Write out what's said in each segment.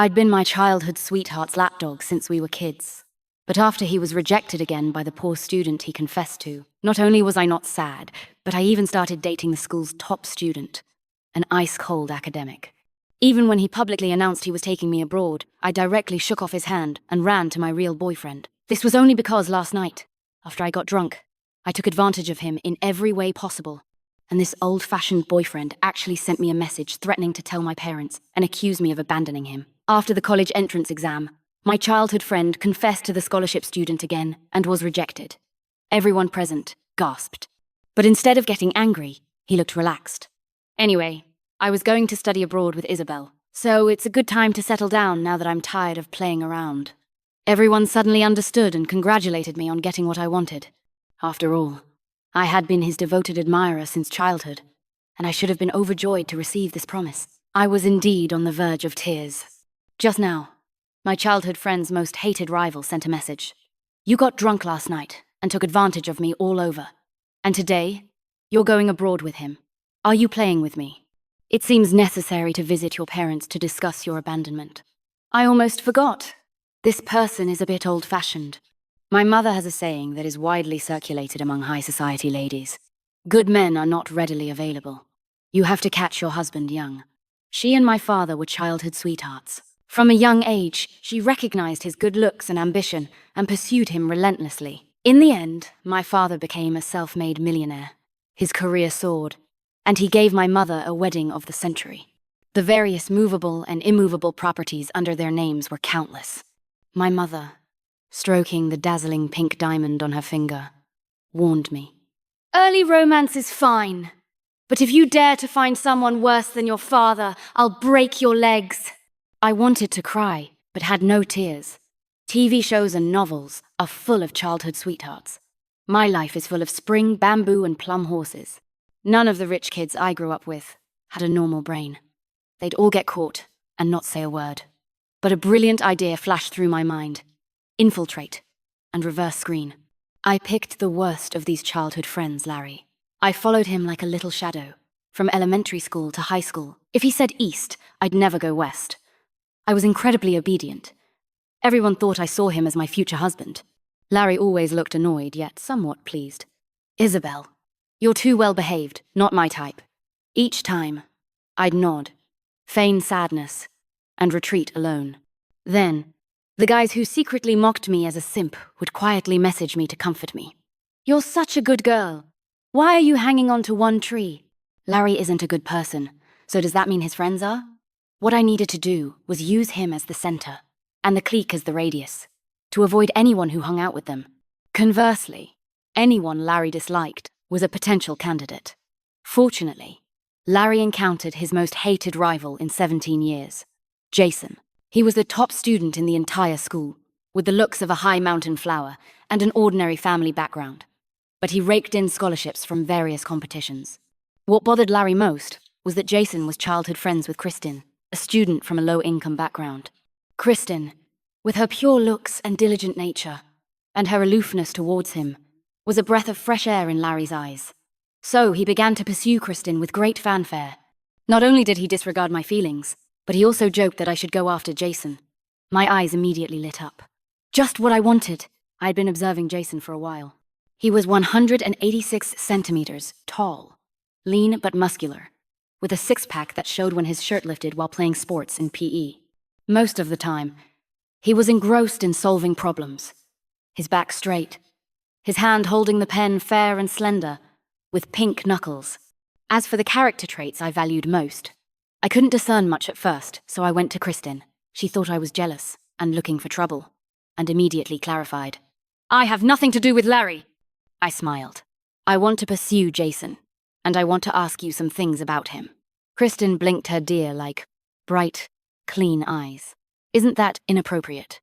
I'd been my childhood sweetheart's lapdog since we were kids. But after he was rejected again by the poor student he confessed to, not only was I not sad, but I even started dating the school's top student, an ice-cold academic. Even when he publicly announced he was taking me abroad, I directly shook off his hand and ran to my real boyfriend. This was only because last night, after I got drunk, I took advantage of him in every way possible. And this old-fashioned boyfriend actually sent me a message threatening to tell my parents and accuse me of abandoning him. After the college entrance exam, my childhood friend confessed to the scholarship student again and was rejected. Everyone present gasped. But instead of getting angry, he looked relaxed. Anyway, I was going to study abroad with Isabel, so it's a good time to settle down now that I'm tired of playing around. Everyone suddenly understood and congratulated me on getting what I wanted. After all, I had been his devoted admirer since childhood, and I should have been overjoyed to receive this promise. I was indeed on the verge of tears. Just now, my childhood friend's most hated rival sent a message. You got drunk last night and took advantage of me all over. And today, you're going abroad with him. Are you playing with me? It seems necessary to visit your parents to discuss your abandonment. I almost forgot. This person is a bit old-fashioned. My mother has a saying that is widely circulated among high society ladies. Good men are not readily available. You have to catch your husband young. She and my father were childhood sweethearts. From a young age, she recognized his good looks and ambition and pursued him relentlessly. In the end, my father became a self-made millionaire. His career soared, and he gave my mother a wedding of the century. The various movable and immovable properties under their names were countless. My mother, stroking the dazzling pink diamond on her finger, warned me. Early romance is fine, but if you dare to find someone worse than your father, I'll break your legs. I wanted to cry, but had no tears. TV shows and novels are full of childhood sweethearts. My life is full of spring, bamboo, and plum horses. None of the rich kids I grew up with had a normal brain. They'd all get caught and not say a word. But a brilliant idea flashed through my mind. Infiltrate and reverse screen. I picked the worst of these childhood friends, Larry. I followed him like a little shadow, from elementary school to high school. If he said east, I'd never go west. I was incredibly obedient. Everyone thought I saw him as my future husband. Larry always looked annoyed, yet somewhat pleased. Isabel, you're too well behaved, not my type. Each time, I'd nod, feign sadness, and retreat alone. Then, the guys who secretly mocked me as a simp would quietly message me to comfort me. You're such a good girl. Why are you hanging on to one tree? Larry isn't a good person, so does that mean his friends are? What I needed to do was use him as the center, and the clique as the radius, to avoid anyone who hung out with them. Conversely, anyone Larry disliked was a potential candidate. Fortunately, Larry encountered his most hated rival in 17 years, Jason. He was the top student in the entire school, with the looks of a high mountain flower and an ordinary family background. But he raked in scholarships from various competitions. What bothered Larry most was that Jason was childhood friends with Kristin, a student from a low-income background. Kristin, with her pure looks and diligent nature, and her aloofness towards him, was a breath of fresh air in Larry's eyes. So he began to pursue Kristin with great fanfare. Not only did he disregard my feelings, but he also joked that I should go after Jason. My eyes immediately lit up. Just what I wanted. I had been observing Jason for a while. He was 186 centimeters tall, lean but muscular, with a six-pack that showed when his shirt lifted while playing sports in PE. Most of the time, he was engrossed in solving problems, his back straight, his hand holding the pen fair and slender, with pink knuckles. As for the character traits I valued most, I couldn't discern much at first, so I went to Kristin. She thought I was jealous and looking for trouble, and immediately clarified. I have nothing to do with Larry. I smiled. I want to pursue Jason, and I want to ask you some things about him. Kristin blinked her deer-like, bright, clean eyes. Isn't that inappropriate?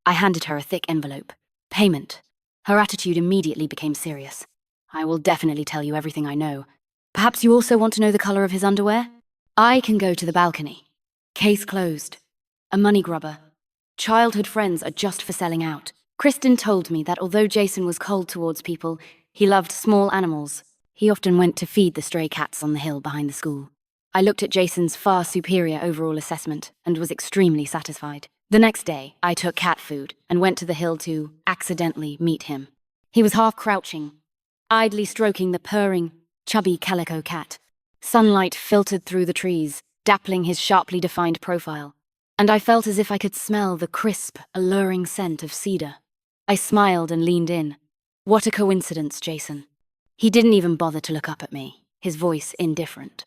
I handed her a thick envelope. Payment. Her attitude immediately became serious. I will definitely tell you everything I know. Perhaps you also want to know the color of his underwear? I can go to the balcony. Case closed. A money grubber. Childhood friends are just for selling out. Kristin told me that although Jason was cold towards people, he loved small animals. He often went to feed the stray cats on the hill behind the school. I looked at Jason's far superior overall assessment and was extremely satisfied. The next day, I took cat food and went to the hill to accidentally meet him. He was half crouching, idly stroking the purring, chubby calico cat. Sunlight filtered through the trees, dappling his sharply defined profile, and I felt as if I could smell the crisp, alluring scent of cedar. I smiled and leaned in. What a coincidence, Jason. He didn't even bother to look up at me, his voice indifferent.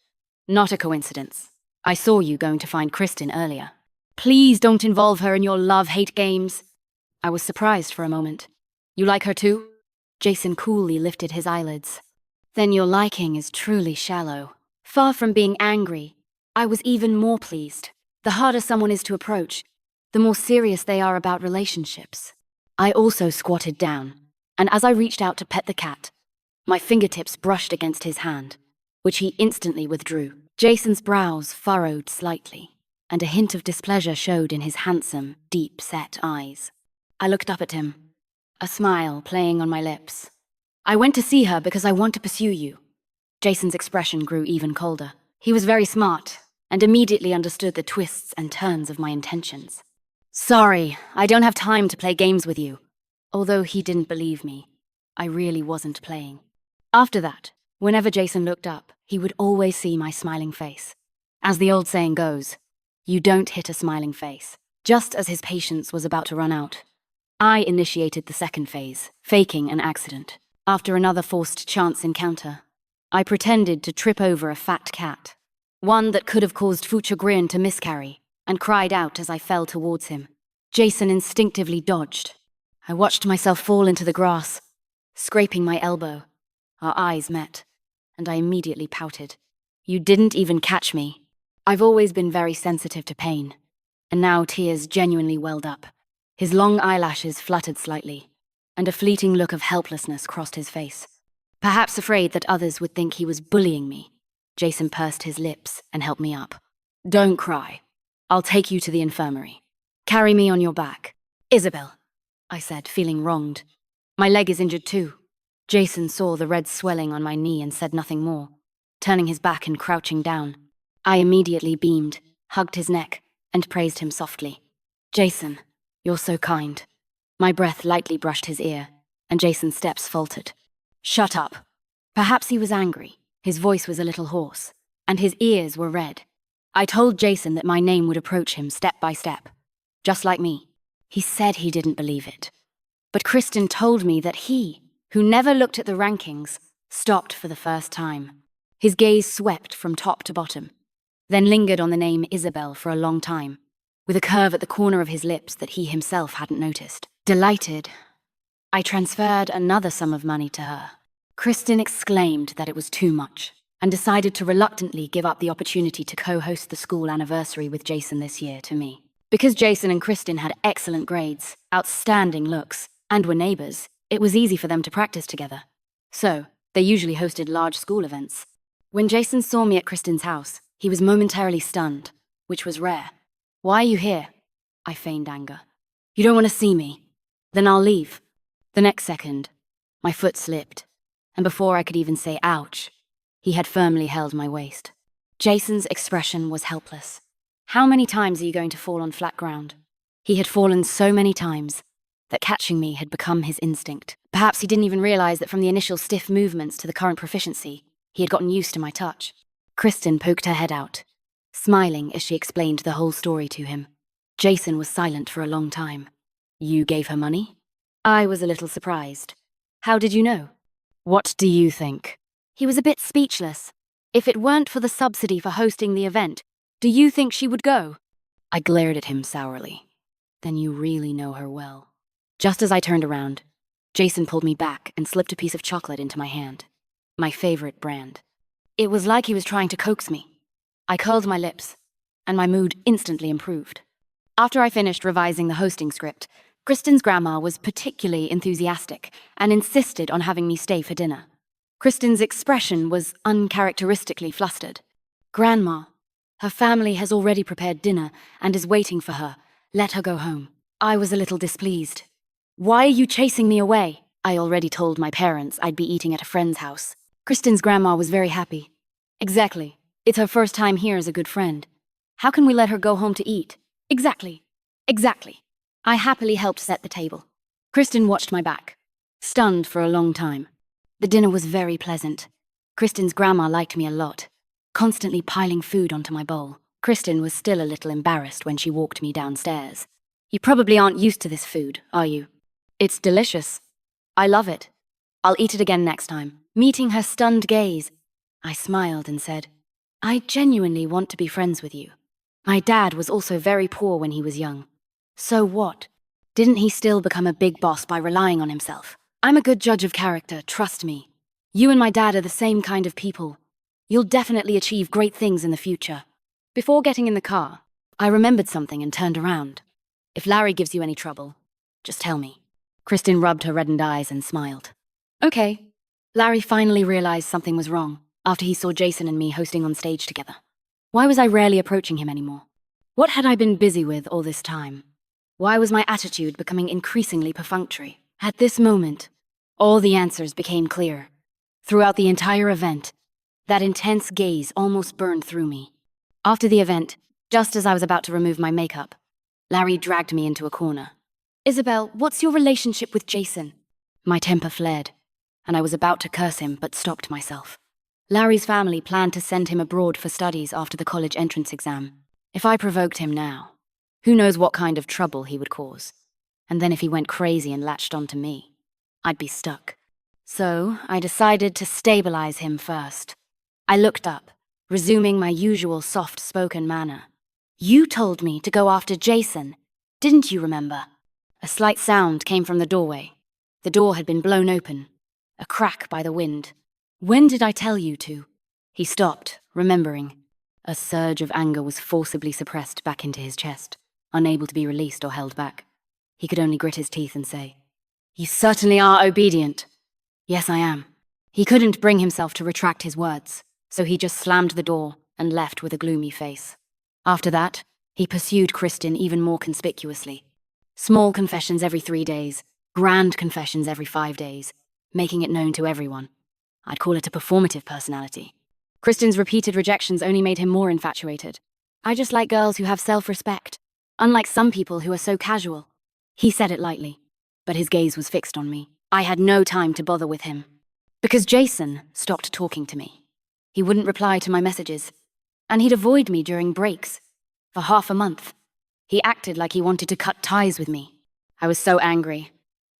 Not a coincidence. I saw you going to find Kristen earlier. Please don't involve her in your love-hate games. I was surprised for a moment. You like her too? Jason coolly lifted his eyelids. Then your liking is truly shallow. Far from being angry, I was even more pleased. The harder someone is to approach, the more serious they are about relationships. I also squatted down, and as I reached out to pet the cat, my fingertips brushed against his hand, which he instantly withdrew. Jason's brows furrowed slightly, and a hint of displeasure showed in his handsome, deep-set eyes. I looked up at him, a smile playing on my lips. I went to see her because I want to pursue you. Jason's expression grew even colder. He was very smart, and immediately understood the twists and turns of my intentions. Sorry, I don't have time to play games with you. Although he didn't believe me, I really wasn't playing. After that, whenever Jason looked up, he would always see my smiling face. As the old saying goes, you don't hit a smiling face. Just as his patience was about to run out, I initiated the second phase, faking an accident. After another forced chance encounter, I pretended to trip over a fat cat, one that could have caused Future Grin to miscarry, and cried out as I fell towards him. Jason instinctively dodged. I watched myself fall into the grass, scraping my elbow. Our eyes met, and I immediately pouted. You didn't even catch me. I've always been very sensitive to pain, and now tears genuinely welled up. His long eyelashes fluttered slightly, and a fleeting look of helplessness crossed his face. Perhaps afraid that others would think he was bullying me, Jason pursed his lips and helped me up. Don't cry. I'll take you to the infirmary. Carry me on your back. Isabel, I said, feeling wronged. My leg is injured too. Jason saw the red swelling on my knee and said nothing more, turning his back and crouching down. I immediately beamed, hugged his neck, and praised him softly. Jason, you're so kind. My breath lightly brushed his ear, and Jason's steps faltered. Shut up. Perhaps he was angry. His voice was a little hoarse, and his ears were red. I told Jason that my name would approach him step by step, just like me. He said he didn't believe it. But Kristen told me that he, who never looked at the rankings, stopped for the first time. His gaze swept from top to bottom, then lingered on the name Isabel for a long time, with a curve at the corner of his lips that he himself hadn't noticed. Delighted, I transferred another sum of money to her. Kristen exclaimed that it was too much, and decided to reluctantly give up the opportunity to co-host the school anniversary with Jason this year to me. Because Jason and Kristen had excellent grades, outstanding looks, and were neighbors, it was easy for them to practice together. So, they usually hosted large school events. When Jason saw me at Kristen's house, he was momentarily stunned, which was rare. Why are you here? I feigned anger. You don't want to see me? Then I'll leave. The next second, my foot slipped, and before I could even say ouch, he had firmly held my waist. Jason's expression was helpless. How many times are you going to fall on flat ground? He had fallen so many times that catching me had become his instinct. Perhaps he didn't even realize that from the initial stiff movements to the current proficiency, he had gotten used to my touch. Kristen poked her head out, smiling as she explained the whole story to him. Jason was silent for a long time. You gave her money? I was a little surprised. How did you know? What do you think? He was a bit speechless. If it weren't for the subsidy for hosting the event, do you think she would go? I glared at him sourly. Then you really know her well. Just as I turned around, Jason pulled me back and slipped a piece of chocolate into my hand. My favorite brand. It was like he was trying to coax me. I curled my lips, and my mood instantly improved. After I finished revising the hosting script, Kristen's grandma was particularly enthusiastic and insisted on having me stay for dinner. Kristen's expression was uncharacteristically flustered. Grandma, her family has already prepared dinner and is waiting for her. Let her go home. I was a little displeased. Why are you chasing me away? I already told my parents I'd be eating at a friend's house. Kristen's grandma was very happy. Exactly. It's her first time here as a good friend. How can we let her go home to eat? Exactly. Exactly. I happily helped set the table. Kristen watched my back, stunned for a long time. The dinner was very pleasant. Kristen's grandma liked me a lot, constantly piling food onto my bowl. Kristen was still a little embarrassed when she walked me downstairs. You probably aren't used to this food, are you? It's delicious. I love it. I'll eat it again next time. Meeting her stunned gaze, I smiled and said, I genuinely want to be friends with you. My dad was also very poor when he was young. So what? Didn't he still become a big boss by relying on himself? I'm a good judge of character, trust me. You and my dad are the same kind of people. You'll definitely achieve great things in the future. Before getting in the car, I remembered something and turned around. If Larry gives you any trouble, just tell me. Kristen rubbed her reddened eyes and smiled. Okay. Larry finally realized something was wrong after he saw Jason and me hosting on stage together. Why was I rarely approaching him anymore? What had I been busy with all this time? Why was my attitude becoming increasingly perfunctory? At this moment, all the answers became clear. Throughout the entire event, that intense gaze almost burned through me. After the event, just as I was about to remove my makeup, Larry dragged me into a corner. Isabel, what's your relationship with Jason? My temper flared, and I was about to curse him but stopped myself. Larry's family planned to send him abroad for studies after the college entrance exam. If I provoked him now, who knows what kind of trouble he would cause. And then if he went crazy and latched onto me, I'd be stuck. So I decided to stabilize him first. I looked up, resuming my usual soft-spoken manner. You told me to go after Jason, didn't you remember? A slight sound came from the doorway. The door had been blown open, a crack by the wind. When did I tell you to? He stopped, remembering. A surge of anger was forcibly suppressed back into his chest, unable to be released or held back. He could only grit his teeth and say, You certainly are obedient. Yes, I am. He couldn't bring himself to retract his words, so he just slammed the door and left with a gloomy face. After that, he pursued Kristen even more conspicuously. Small confessions every 3 days, grand confessions every 5 days, making it known to everyone. I'd call it a performative personality. Kristen's repeated rejections only made him more infatuated. I just like girls who have self-respect, unlike some people who are so casual. He said it lightly, but his gaze was fixed on me. I had no time to bother with him, because Jason stopped talking to me. He wouldn't reply to my messages, and he'd avoid me during breaks. For half a month, he acted like he wanted to cut ties with me. I was so angry.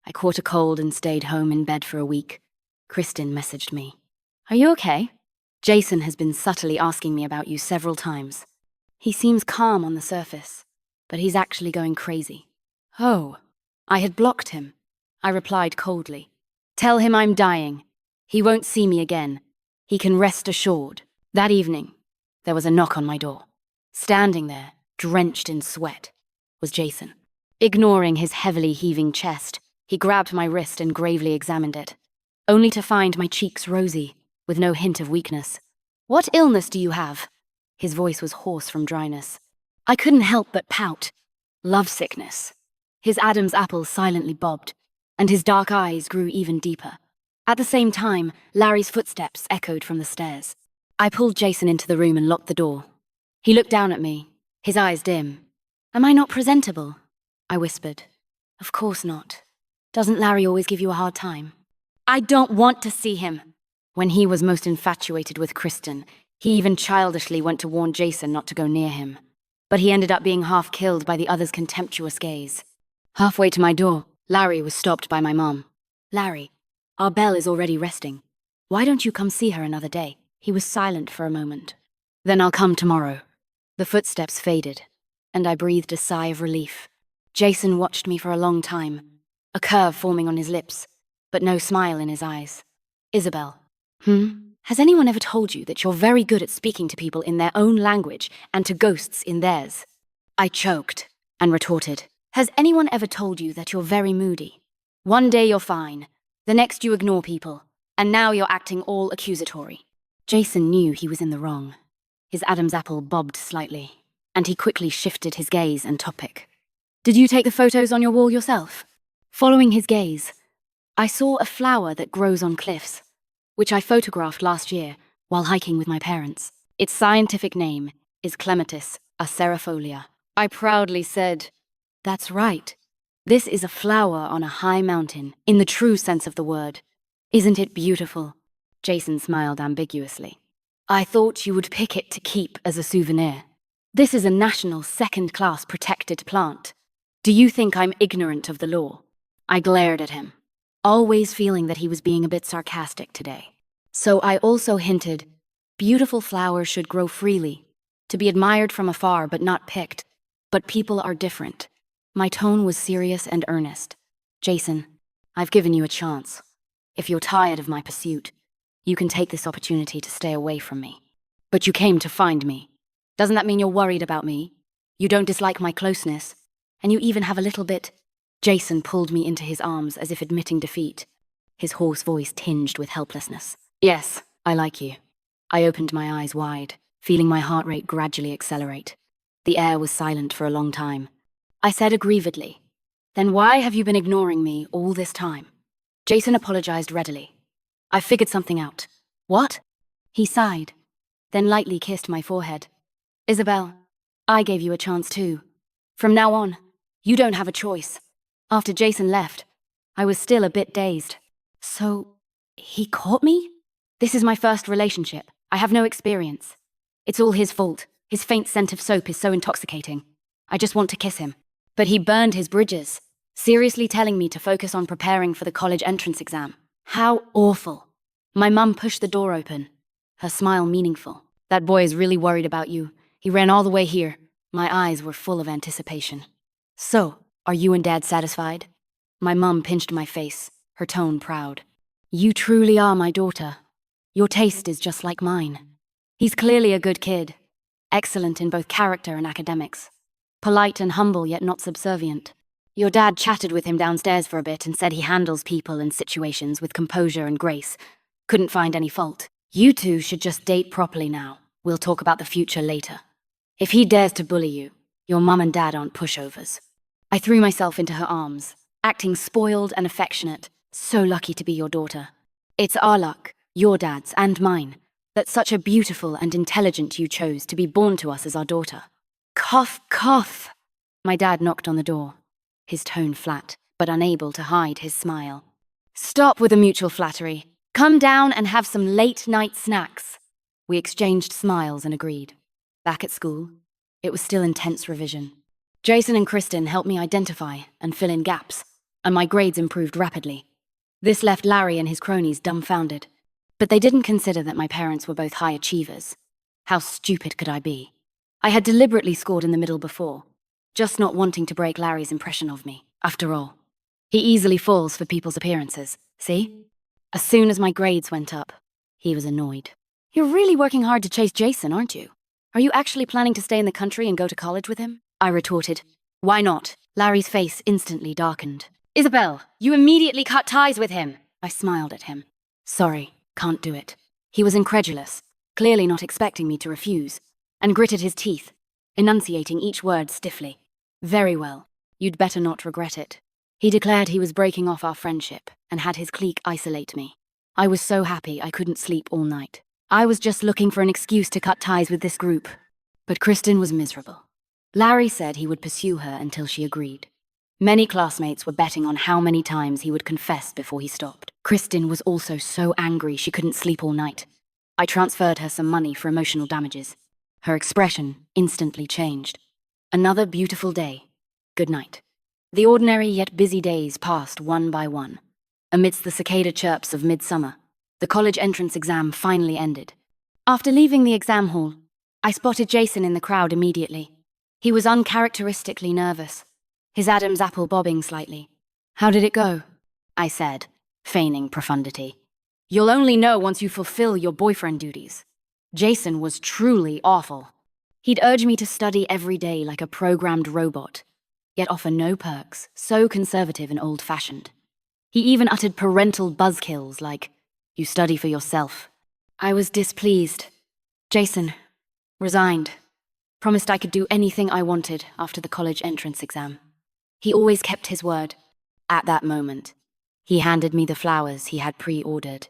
I caught a cold and stayed home in bed for a week. Kristen messaged me. Are you okay? Jason has been subtly asking me about you several times. He seems calm on the surface, but he's actually going crazy. Oh, I had blocked him. I replied coldly. Tell him I'm dying. He won't see me again. He can rest assured. That evening, there was a knock on my door. Standing there, drenched in sweat, was Jason. Ignoring his heavily heaving chest, he grabbed my wrist and gravely examined it, only to find my cheeks rosy, with no hint of weakness. What illness do you have? His voice was hoarse from dryness. I couldn't help but pout. Love sickness. His Adam's apple silently bobbed, and his dark eyes grew even deeper. At the same time, Larry's footsteps echoed from the stairs. I pulled Jason into the room and locked the door. He looked down at me, his eyes dim. Am I not presentable? I whispered. Of course not. Doesn't Larry always give you a hard time? I don't want to see him. When he was most infatuated with Kristen, he even childishly went to warn Jason not to go near him. But he ended up being half killed by the other's contemptuous gaze. Halfway to my door, Larry was stopped by my mom. Larry, our Belle is already resting. Why don't you come see her another day? He was silent for a moment. Then I'll come tomorrow. The footsteps faded, and I breathed a sigh of relief. Jason watched me for a long time, a curve forming on his lips, but no smile in his eyes. Isabel. Has anyone ever told you that you're very good at speaking to people in their own language and to ghosts in theirs? I choked and retorted. Has anyone ever told you that you're very moody? One day you're fine, the next you ignore people, and now you're acting all accusatory. Jason knew he was in the wrong. His Adam's apple bobbed slightly, and he quickly shifted his gaze and topic. Did you take the photos on your wall yourself? Following his gaze, I saw a flower that grows on cliffs, which I photographed last year while hiking with my parents. Its scientific name is Clematis acerifolia. I proudly said, "That's right. This is a flower on a high mountain, in the true sense of the word. Isn't it beautiful?" Jason smiled ambiguously. "I thought you would pick it to keep as a souvenir. This is a national second-class protected plant. Do you think I'm ignorant of the law?" I glared at him, always feeling that he was being a bit sarcastic today. So I also hinted, beautiful flowers should grow freely, to be admired from afar but not picked. But people are different. My tone was serious and earnest. "Jason, I've given you a chance. If you're tired of my pursuit, you can take this opportunity to stay away from me. But you came to find me. Doesn't that mean you're worried about me? You don't dislike my closeness, and you even have a little bit—" Jason pulled me into his arms as if admitting defeat, his hoarse voice tinged with helplessness. "Yes, I like you." I opened my eyes wide, feeling my heart rate gradually accelerate. The air was silent for a long time. I said aggrievedly, "Then why have you been ignoring me all this time?" Jason apologized readily. "I figured something out." "What?" He sighed, then lightly kissed my forehead. "Isabel, I gave you a chance too. From now on, you don't have a choice." After Jason left, I was still a bit dazed. So, he caught me? This is my first relationship. I have no experience. It's all his fault. His faint scent of soap is so intoxicating. I just want to kiss him. But he burned his bridges, seriously telling me to focus on preparing for the college entrance exam. How awful. My mum pushed the door open, her smile meaningful. "That boy is really worried about you. He ran all the way here." My eyes were full of anticipation. "So, are you and Dad satisfied?" My mum pinched my face, her tone proud. "You truly are my daughter. Your taste is just like mine. He's clearly a good kid, excellent in both character and academics. Polite and humble, yet not subservient. Your dad chatted with him downstairs for a bit and said he handles people and situations with composure and grace. Couldn't find any fault. You two should just date properly now. We'll talk about the future later. If he dares to bully you, your mum and dad aren't pushovers." I threw myself into her arms, acting spoiled and affectionate. "So lucky to be your daughter. It's our luck, your dad's and mine, that such a beautiful and intelligent you chose to be born to us as our daughter." Cough, cough. My dad knocked on the door, his tone flat, but unable to hide his smile. "Stop with the mutual flattery. Come down and have some late-night snacks." We exchanged smiles and agreed. Back at school, it was still intense revision. Jason and Kristen helped me identify and fill in gaps, and my grades improved rapidly. This left Larry and his cronies dumbfounded. But they didn't consider that my parents were both high achievers. How stupid could I be? I had deliberately scored in the middle before, just not wanting to break Larry's impression of me. After all, he easily falls for people's appearances, see? As soon as my grades went up, he was annoyed. "You're really working hard to chase Jason, aren't you? Are you actually planning to stay in the country and go to college with him?" I retorted. "Why not?" Larry's face instantly darkened. "Isabel, you immediately cut ties with him." I smiled at him. "Sorry, can't do it." He was incredulous, clearly not expecting me to refuse, and gritted his teeth, enunciating each word stiffly. "Very well, you'd better not regret it." He declared he was breaking off our friendship and had his clique isolate me. I was so happy I couldn't sleep all night. I was just looking for an excuse to cut ties with this group. But Kristen was miserable. Larry said he would pursue her until she agreed. Many classmates were betting on how many times he would confess before he stopped. Kristen was also so angry she couldn't sleep all night. I transferred her some money for emotional damages. Her expression instantly changed. Another beautiful day. Good night. The ordinary yet busy days passed one by one. Amidst the cicada chirps of midsummer, the college entrance exam finally ended. After leaving the exam hall, I spotted Jason in the crowd immediately. He was uncharacteristically nervous, his Adam's apple bobbing slightly. "How did it go?" I said, feigning profundity. "You'll only know once you fulfill your boyfriend duties." Jason was truly awful. He'd urge me to study every day like a programmed robot, yet offer no perks, so conservative and old-fashioned. He even uttered parental buzzkills like, "You study for yourself." I was displeased. Jason resigned. Promised I could do anything I wanted after the college entrance exam. He always kept his word. At that moment, he handed me the flowers he had pre-ordered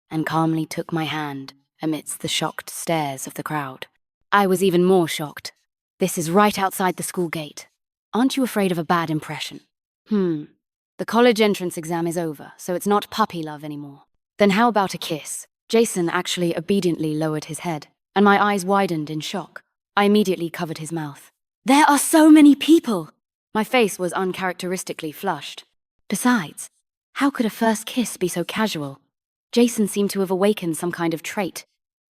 and calmly took my hand amidst the shocked stares of the crowd. I was even more shocked. This is right outside the school gate. Aren't you afraid of a bad impression? The college entrance exam is over, so it's not puppy love anymore. Then how about a kiss? Jason actually obediently lowered his head, and my eyes widened in shock. I immediately covered his mouth. There are so many people! My face was uncharacteristically flushed. Besides, how could a first kiss be so casual? Jason seemed to have awakened some kind of trait,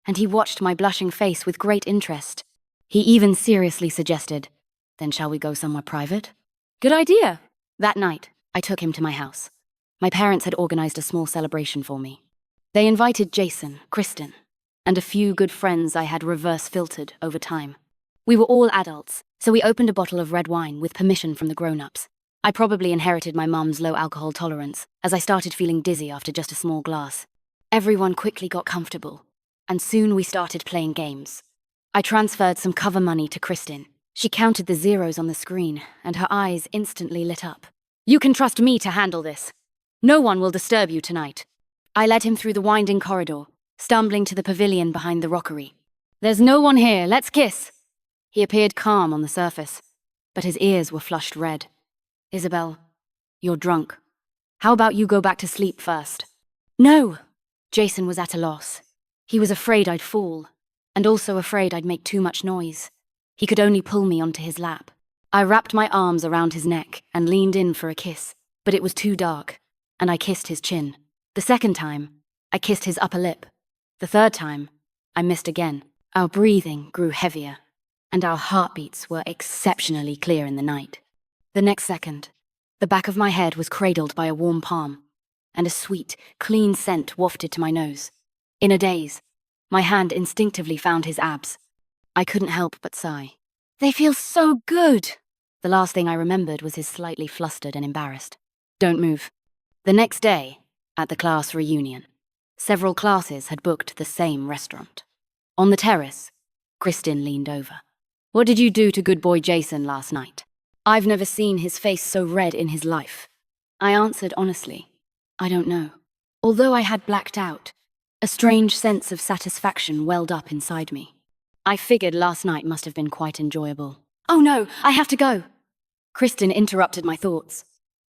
and he watched my blushing face with great interest. He even seriously suggested, "Then shall we go somewhere private?" Good idea! That night, I took him to my house. My parents had organized a small celebration for me. They invited Jason, Kristen, and a few good friends I had reverse-filtered over time. We were all adults, so we opened a bottle of red wine with permission from the grown-ups. I probably inherited my mum's low alcohol tolerance, as I started feeling dizzy after just a small glass. Everyone quickly got comfortable, and soon we started playing games. I transferred some cover money to Kristen. She counted the zeros on the screen, and her eyes instantly lit up. You can trust me to handle this. No one will disturb you tonight. I led him through the winding corridor, stumbling to the pavilion behind the rockery. There's no one here, let's kiss. He appeared calm on the surface, but his ears were flushed red. Isabel, you're drunk. How about you go back to sleep first? No! Jason was at a loss. He was afraid I'd fall, and also afraid I'd make too much noise. He could only pull me onto his lap. I wrapped my arms around his neck and leaned in for a kiss, but it was too dark, and I kissed his chin. The second time, I kissed his upper lip. The third time, I missed again. Our breathing grew heavier, and our heartbeats were exceptionally clear in the night. The next second, the back of my head was cradled by a warm palm, and a sweet, clean scent wafted to my nose. In a daze, my hand instinctively found his abs. I couldn't help but sigh. They feel so good! The last thing I remembered was his slightly flustered and embarrassed. Don't move. The next day, at the class reunion, several classes had booked the same restaurant. On the terrace, Kristen leaned over. What did you do to good boy Jason last night? I've never seen his face so red in his life. I answered honestly, I don't know. Although I had blacked out, a strange sense of satisfaction welled up inside me. I figured last night must have been quite enjoyable. Oh no, I have to go! Kristen interrupted my thoughts.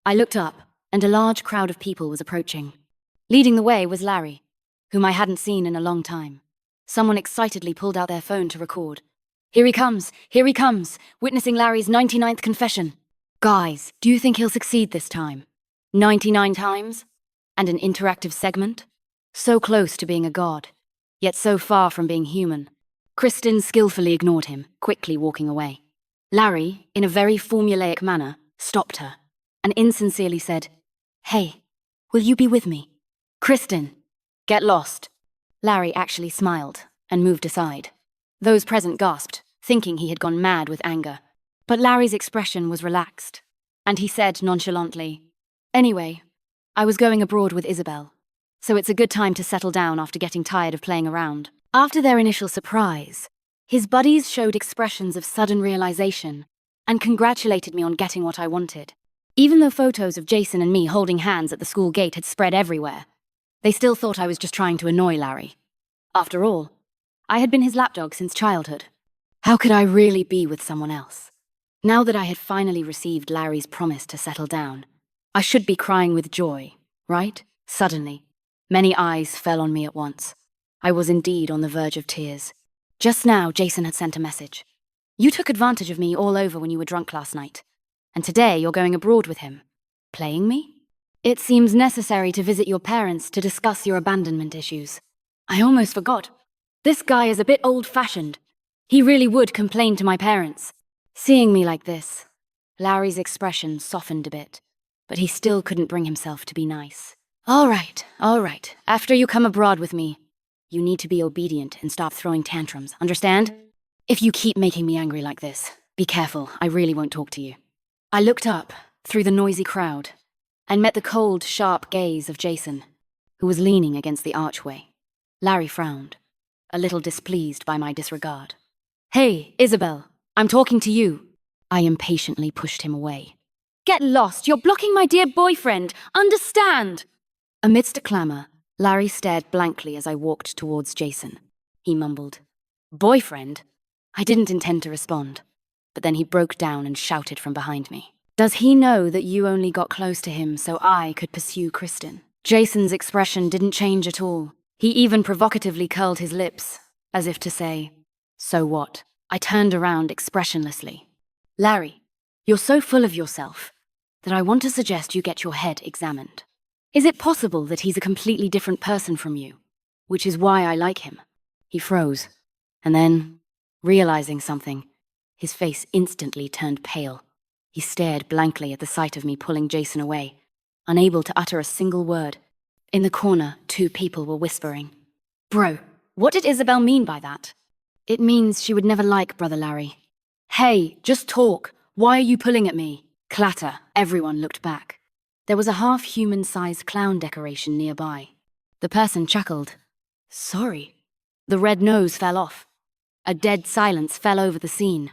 I looked up, and a large crowd of people was approaching. Leading the way was Larry, whom I hadn't seen in a long time. Someone excitedly pulled out their phone to record. Here he comes, witnessing Larry's 99th confession. Guys, do you think he'll succeed this time? 99 times? And an interactive segment? So close to being a god, yet so far from being human. Kristen skillfully ignored him, quickly walking away. Larry, in a very formulaic manner, stopped her, and insincerely said, Hey, will you be with me? Kristen, get lost. Larry actually smiled and moved aside. Those present gasped, thinking he had gone mad with anger. But Larry's expression was relaxed, and he said nonchalantly, Anyway, I was going abroad with Isabel, so it's a good time to settle down after getting tired of playing around. After their initial surprise, his buddies showed expressions of sudden realization and congratulated me on getting what I wanted. Even though photos of Jason and me holding hands at the school gate had spread everywhere, they still thought I was just trying to annoy Larry. After all, I had been his lapdog since childhood. How could I really be with someone else? Now that I had finally received Larry's promise to settle down, I should be crying with joy, right? Suddenly, many eyes fell on me at once. I was indeed on the verge of tears. Just now, Jason had sent a message. You took advantage of me all over when you were drunk last night, and today you're going abroad with him. Playing me? It seems necessary to visit your parents to discuss your abandonment issues. I almost forgot. This guy is a bit old-fashioned. He really would complain to my parents. Seeing me like this, Larry's expression softened a bit, but he still couldn't bring himself to be nice. All right. After you come abroad with me, you need to be obedient and stop throwing tantrums, understand? If you keep making me angry like this, be careful, I really won't talk to you. I looked up through the noisy crowd and met the cold, sharp gaze of Jason, who was leaning against the archway. Larry frowned, a little displeased by my disregard. Hey, Isabel, I'm talking to you. I impatiently pushed him away. Get lost, you're blocking my dear boyfriend, understand? Amidst a clamor, Larry stared blankly as I walked towards Jason. he mumbled. Boyfriend? I didn't intend to respond, but then he broke down and shouted from behind me. Does he know that you only got close to him so I could pursue Kristen? Jason's expression didn't change at all. He even provocatively curled his lips, as if to say, so what? I turned around expressionlessly. Larry, you're so full of yourself that I want to suggest you get your head examined. Is it possible that he's a completely different person from you, which is why I like him? He froze, and then, realizing something, his face instantly turned pale. He stared blankly at the sight of me pulling Jason away, unable to utter a single word. In the corner, 2 people were whispering. Bro, what did Isabel mean by that? It means she would never like Brother Larry. Hey, just talk. Why are you pulling at me? Clatter. Everyone looked back. There was a half-human-sized clown decoration nearby. The person chuckled. Sorry. The red nose fell off. A dead silence fell over the scene.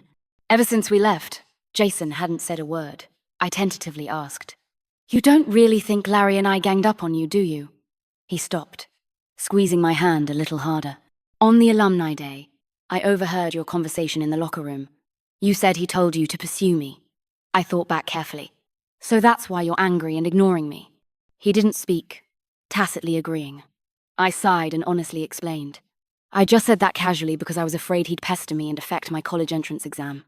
Ever since we left, Jason hadn't said a word. I tentatively asked, You don't really think Larry and I ganged up on you, do you? He stopped, squeezing my hand a little harder. On the alumni day, I overheard your conversation in the locker room. You said he told you to pursue me. I thought back carefully. So that's why you're angry and ignoring me. He didn't speak, tacitly agreeing. I sighed and honestly explained. I just said that casually because I was afraid he'd pester me and affect my college entrance exam.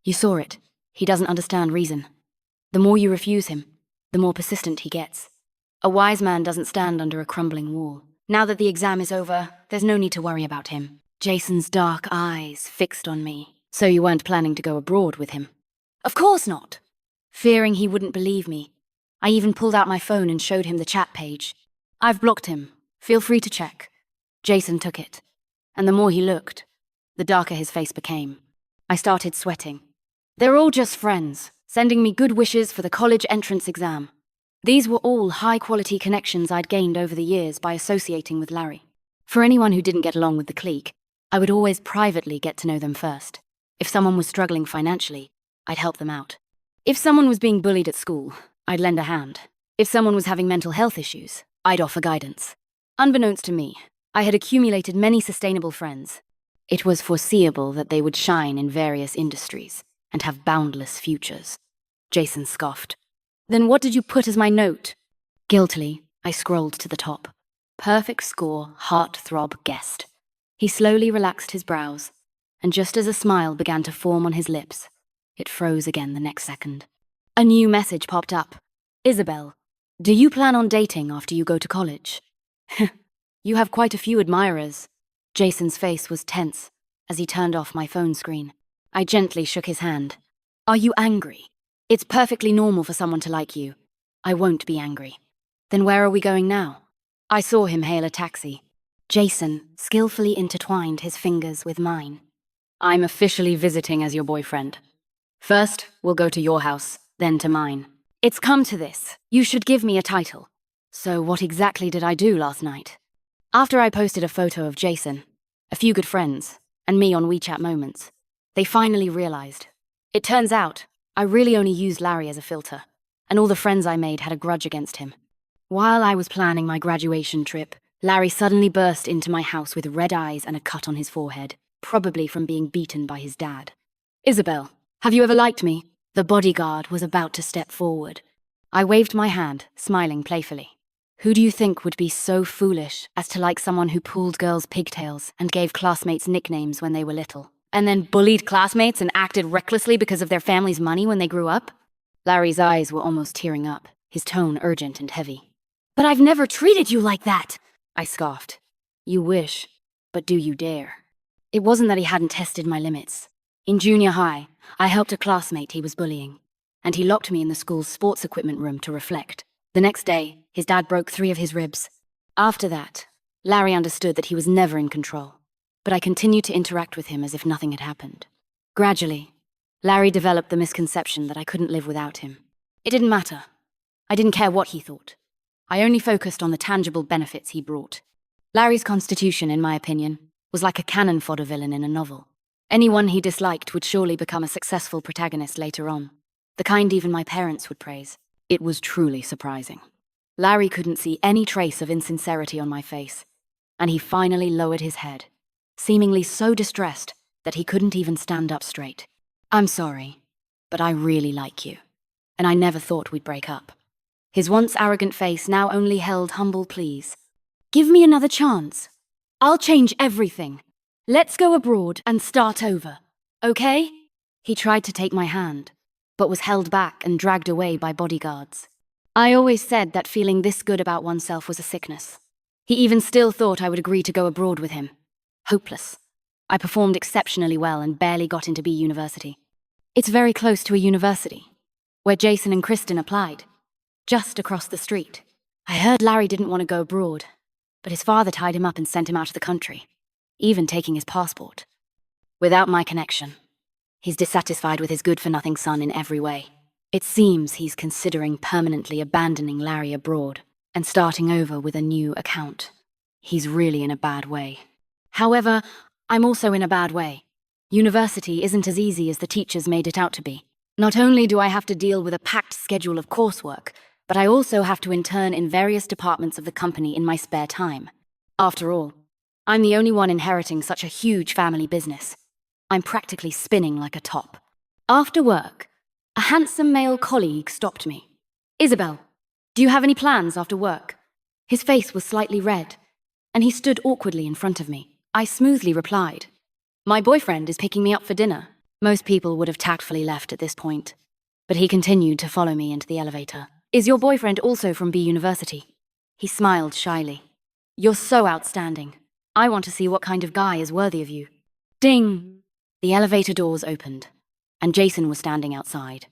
You saw it. He doesn't understand reason. The more you refuse him, the more persistent he gets. A wise man doesn't stand under a crumbling wall. Now that the exam is over, there's no need to worry about him. Jason's dark eyes fixed on me. So you weren't planning to go abroad with him? Of course not. Fearing he wouldn't believe me, I even pulled out my phone and showed him the chat page. I've blocked him. Feel free to check. Jason took it. And the more he looked, the darker his face became. I started sweating. They're all just friends, sending me good wishes for the college entrance exam. These were all high-quality connections I'd gained over the years by associating with Larry. For anyone who didn't get along with the clique, I would always privately get to know them first. If someone was struggling financially, I'd help them out. If someone was being bullied at school, I'd lend a hand. If someone was having mental health issues, I'd offer guidance. Unbeknownst to me, I had accumulated many sustainable friends. It was foreseeable that they would shine in various industries and have boundless futures. Jason scoffed. Then what did you put as my note? Guiltily, I scrolled to the top. Perfect score, heart-throb guest. He slowly relaxed his brows, and just as a smile began to form on his lips, it froze again the next second. A new message popped up. Isabel, do you plan on dating after you go to college? You have quite a few admirers. Jason's face was tense as he turned off my phone screen. I gently shook his hand. Are you angry? It's perfectly normal for someone to like you. I won't be angry. Then where are we going now? I saw him hail a taxi. Jason skillfully intertwined his fingers with mine. I'm officially visiting as your boyfriend. First, we'll go to your house, then to mine. It's come to this. You should give me a title. So what exactly did I do last night? After I posted a photo of Jason, a few good friends, and me on WeChat Moments, they finally realized. It turns out, I really only used Larry as a filter, and all the friends I made had a grudge against him. While I was planning my graduation trip, Larry suddenly burst into my house with red eyes and a cut on his forehead, probably from being beaten by his dad. Isabel, have you ever liked me? The bodyguard was about to step forward. I waved my hand, smiling playfully. Who do you think would be so foolish as to like someone who pulled girls' pigtails and gave classmates nicknames when they were little, and then bullied classmates and acted recklessly because of their family's money when they grew up? Larry's eyes were almost tearing up, his tone urgent and heavy. But I've never treated you like that, I scoffed. You wish, but do you dare? It wasn't that he hadn't tested my limits. In junior high, I helped a classmate he was bullying, and he locked me in the school's sports equipment room to reflect. The next day, his dad broke 3 of his ribs. After that, Larry understood that he was never in control, but I continued to interact with him as if nothing had happened. Gradually, Larry developed the misconception that I couldn't live without him. It didn't matter. I didn't care what he thought. I only focused on the tangible benefits he brought. Larry's constitution, in my opinion, was like a cannon fodder villain in a novel. Anyone he disliked would surely become a successful protagonist later on, the kind even my parents would praise. It was truly surprising. Larry couldn't see any trace of insincerity on my face, and he finally lowered his head. seemingly so distressed that he couldn't even stand up straight. "I'm sorry, but I really like you, and I never thought we'd break up." His once arrogant face now only held humble pleas. "Give me another chance. I'll change everything. Let's go abroad and start over, okay?" He tried to take my hand, but was held back and dragged away by bodyguards. I always said that feeling this good about oneself was a sickness. He even still thought I would agree to go abroad with him. Hopeless. I performed exceptionally well and barely got into B University. It's very close to a university, where Jason and Kristen applied, just across the street. I heard Larry didn't want to go abroad, but his father tied him up and sent him out of the country, even taking his passport. Without my connection, he's dissatisfied with his good-for-nothing son in every way. It seems he's considering permanently abandoning Larry abroad and starting over with a new account. He's really in a bad way. However, I'm also in a bad way. University isn't as easy as the teachers made it out to be. Not only do I have to deal with a packed schedule of coursework, but I also have to intern in various departments of the company in my spare time. After all, I'm the only one inheriting such a huge family business. I'm practically spinning like a top. After work, a handsome male colleague stopped me. "Isabel, do you have any plans after work?" His face was slightly red, and he stood awkwardly in front of me. I smoothly replied, "My boyfriend is picking me up for dinner." Most people would have tactfully left at this point, but he continued to follow me into the elevator. "Is your boyfriend also from B University?" He smiled shyly. "You're so outstanding. I want to see what kind of guy is worthy of you." Ding! The elevator doors opened, and Jason was standing outside.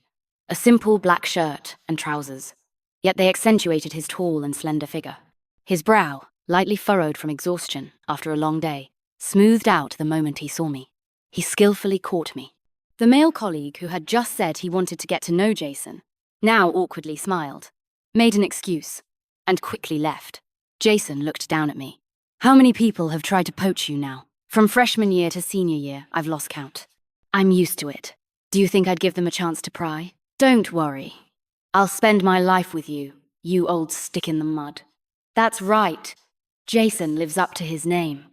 A simple black shirt and trousers, yet they accentuated his tall and slender figure. His brow, lightly furrowed from exhaustion after a long day, smoothed out the moment he saw me. He skillfully caught me. The male colleague who had just said he wanted to get to know Jason now awkwardly smiled, made an excuse, and quickly left. Jason looked down at me. "How many people have tried to poach you now? From freshman year to senior year, I've lost count. I'm used to it. Do you think I'd give them a chance to pry? Don't worry. I'll spend my life with you, you old stick in the mud." That's right. Jason lives up to his name.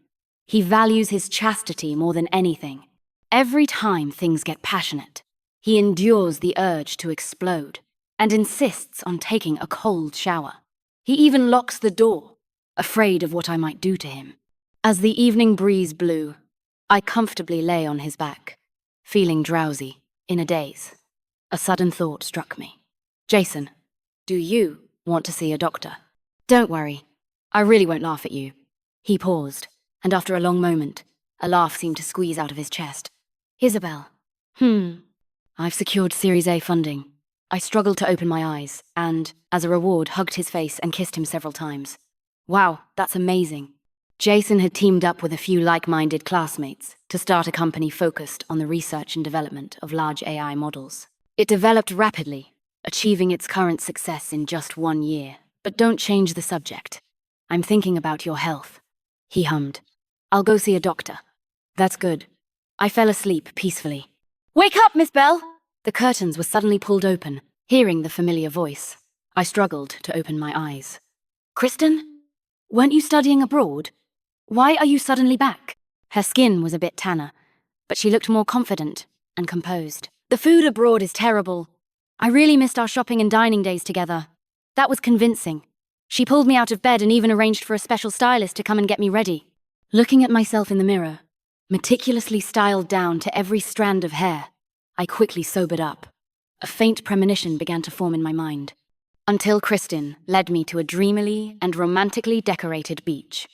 He values his chastity more than anything. Every time things get passionate, he endures the urge to explode and insists on taking a cold shower. He even locks the door, afraid of what I might do to him. As the evening breeze blew, I comfortably lay on his back, feeling drowsy, in a daze. A sudden thought struck me. "Jason, do you want to see a doctor?" "Don't worry, I really won't laugh at you." He paused, and after a long moment, a laugh seemed to squeeze out of his chest. "Isabel, I've secured Series A funding." I struggled to open my eyes, and, as a reward, hugged his face and kissed him several times. Wow, that's amazing. Jason had teamed up with a few like-minded classmates to start a company focused on the research and development of large AI models. It developed rapidly, achieving its current success in just 1 year. "But don't change the subject. I'm thinking about your health," he hummed. "I'll go see a doctor." "That's good." I fell asleep peacefully. "Wake up, Miss Bell!" The curtains were suddenly pulled open, hearing the familiar voice. I struggled to open my eyes. "Kristen? Weren't you studying abroad? Why are you suddenly back?" Her skin was a bit tanner, but she looked more confident and composed. "The food abroad is terrible. I really missed our shopping and dining days together." That was convincing. She pulled me out of bed and even arranged for a special stylist to come and get me ready. Looking at myself in the mirror, meticulously styled down to every strand of hair, I quickly sobered up. A faint premonition began to form in my mind, until Kristen led me to a dreamily and romantically decorated beach.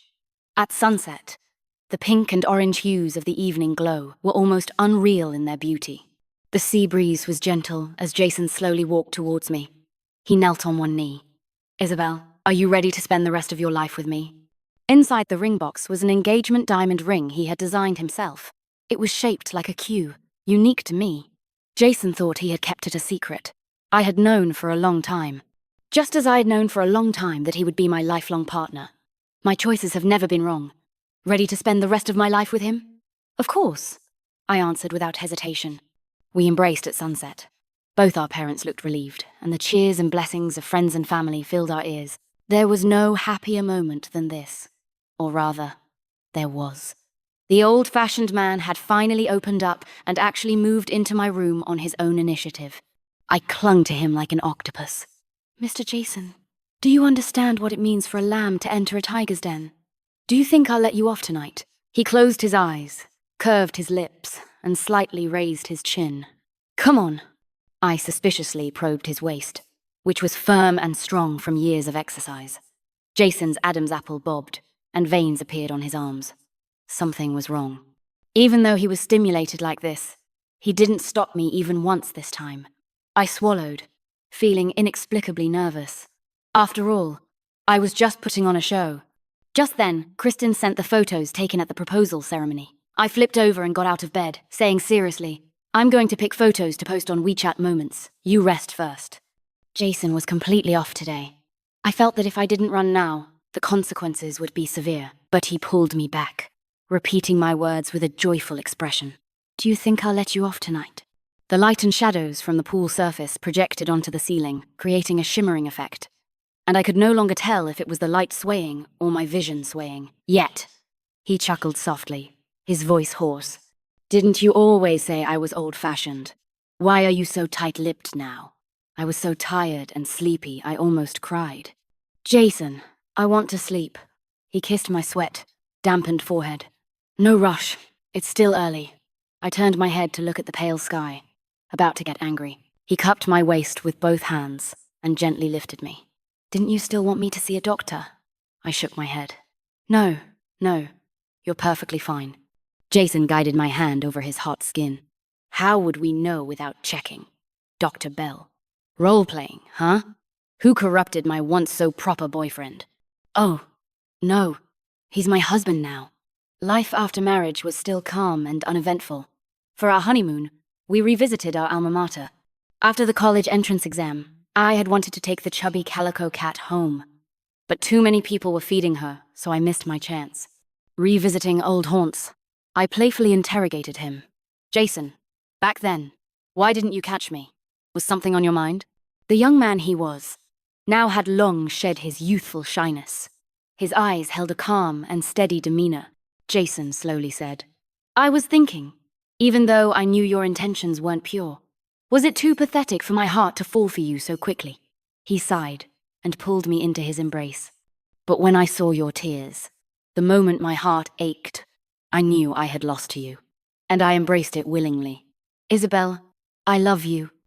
At sunset, the pink and orange hues of the evening glow were almost unreal in their beauty. The sea breeze was gentle as Jason slowly walked towards me. He knelt on one knee. "Isabel, are you ready to spend the rest of your life with me?" Inside the ring box was an engagement diamond ring he had designed himself. It was shaped like a Q, unique to me. Jason thought he had kept it a secret. I had known for a long time. Just as I had known for a long time that he would be my lifelong partner. My choices have never been wrong. Ready to spend the rest of my life with him? "Of course," I answered without hesitation. We embraced at sunset. Both our parents looked relieved, and the cheers and blessings of friends and family filled our ears. There was no happier moment than this. Or rather, there was. The old-fashioned man had finally opened up and actually moved into my room on his own initiative. I clung to him like an octopus. "Mr. Jason, do you understand what it means for a lamb to enter a tiger's den? Do you think I'll let you off tonight?" He closed his eyes, curved his lips, and slightly raised his chin. "Come on." I suspiciously probed his waist, which was firm and strong from years of exercise. Jason's Adam's apple bobbed, and veins appeared on his arms. Something was wrong. Even though he was stimulated like this, he didn't stop me even once this time. I swallowed, feeling inexplicably nervous. After all, I was just putting on a show. Just then, Kristen sent the photos taken at the proposal ceremony. I flipped over and got out of bed, saying seriously, "I'm going to pick photos to post on WeChat Moments. You rest first." Jason was completely off today. I felt that if I didn't run now, the consequences would be severe, but he pulled me back, repeating my words with a joyful expression. "Do you think I'll let you off tonight?" The light and shadows from the pool surface projected onto the ceiling, creating a shimmering effect. And I could no longer tell if it was the light swaying or my vision swaying. Yet, he chuckled softly, his voice hoarse. "Didn't you always say I was old-fashioned? Why are you so tight-lipped now?" I was so tired and sleepy I almost cried. "Jason, I want to sleep." He kissed my sweat, dampened forehead. "No rush. It's still early." I turned my head to look at the pale sky, about to get angry. He cupped my waist with both hands and gently lifted me. "Didn't you still want me to see a doctor?" I shook my head. No, you're perfectly fine." Jason guided my hand over his hot skin. "How would we know without checking? Dr. Bell. Role-playing, huh? Who corrupted my once-so-proper boyfriend?" "Oh, no. He's my husband now." Life after marriage was still calm and uneventful. For our honeymoon, we revisited our alma mater. After the college entrance exam, I had wanted to take the chubby calico cat home. But too many people were feeding her, so I missed my chance. Revisiting old haunts, I playfully interrogated him. "Jason, back then, why didn't you catch me? Was something on your mind?" The young man he was now had long shed his youthful shyness. His eyes held a calm and steady demeanor. Jason slowly said, "I was thinking, even though I knew your intentions weren't pure, was it too pathetic for my heart to fall for you so quickly?" He sighed and pulled me into his embrace. "But when I saw your tears, the moment my heart ached, I knew I had lost to you, and I embraced it willingly. Isabel, I love you,